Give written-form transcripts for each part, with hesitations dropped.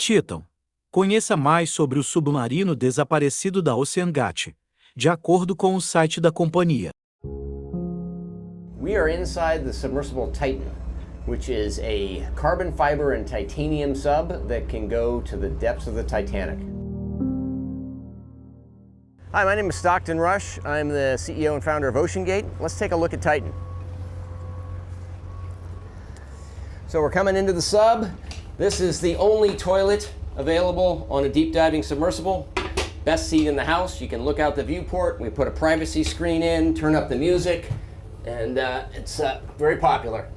Titan. Conheça mais sobre o submarino desaparecido da Resgate, de acordo com o site da companhia. We are inside the submersible Titan, which is a carbon fiber and titanium sub that can go to the depths of the Titanic. Hi, my name is Stockton Rush. I'm the CEO and founder of OceanGate. Let's take a look at Titan. So we're coming into the sub. This is the only toilet available on a deep diving submersible. Best seat in the house. You can look out the viewport. We put a privacy screen in, turn up the music, and it's very popular.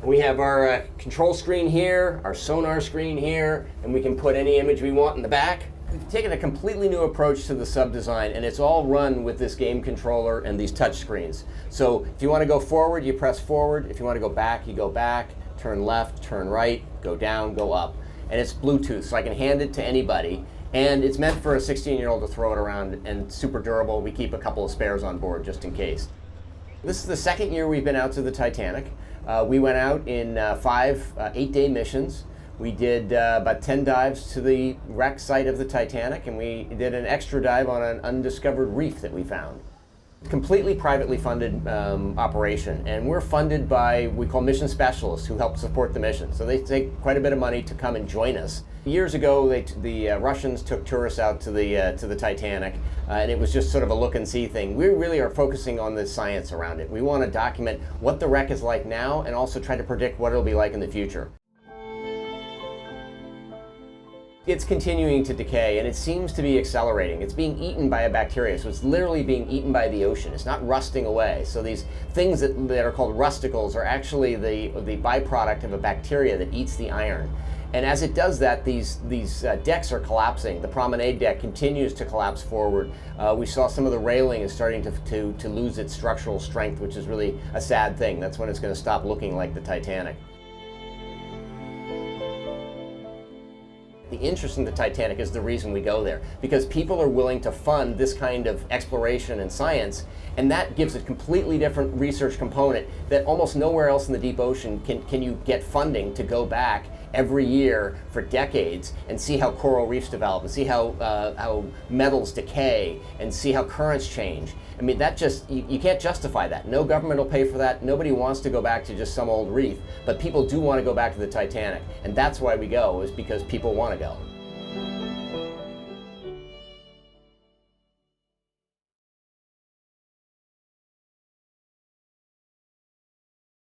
We have our control screen here, our sonar screen here, and we can put any image we want in the back. We've taken a completely new approach to the sub design, and it's all run with this game controller and these touch screens. So if you want to go forward, you press forward. If you want to go back, you go back. Turn left, turn right, go down, go up. And it's Bluetooth, so I can hand it to anybody. And it's meant for a 16-year-old to throw it around, and super durable. We keep a couple of spares on board just in case. This is the second year we've been out to the Titanic. We went out in 5 8-day missions. We did about 10 dives to the wreck site of the Titanic, and we did an extra dive on an undiscovered reef that we found. Completely privately funded operation, and we're funded by, we call mission specialists who help support the mission. So they take quite a bit of money to come and join us. Years ago, the Russians took tourists out to the Titanic, and it was just sort of a look and see thing. We really are focusing on the science around it. We want to document what the wreck is like now, and also try to predict what it'll be like in the future. It's continuing to decay, and it seems to be accelerating. It's being eaten by a bacteria, so it's literally being eaten by the ocean. It's not rusting away. So these things that are called rusticles are actually the byproduct of a bacteria that eats the iron. And as it does that, these decks are collapsing. The promenade deck continues to collapse forward. We saw some of the railing is starting to lose its structural strength, which is really a sad thing. That's when it's going to stop looking like the Titanic. The interest in the Titanic is the reason we go there, because people are willing to fund this kind of exploration and science, and that gives a completely different research component that almost nowhere else in the deep ocean can you get funding to go back every year for decades and see how coral reefs develop and see how metals decay and see how currents change. I mean, that just, you can't justify that. No government will pay for that. Nobody wants to go back to just some old reef, but people do want to go back to the Titanic. And that's why we go, is because people want to go.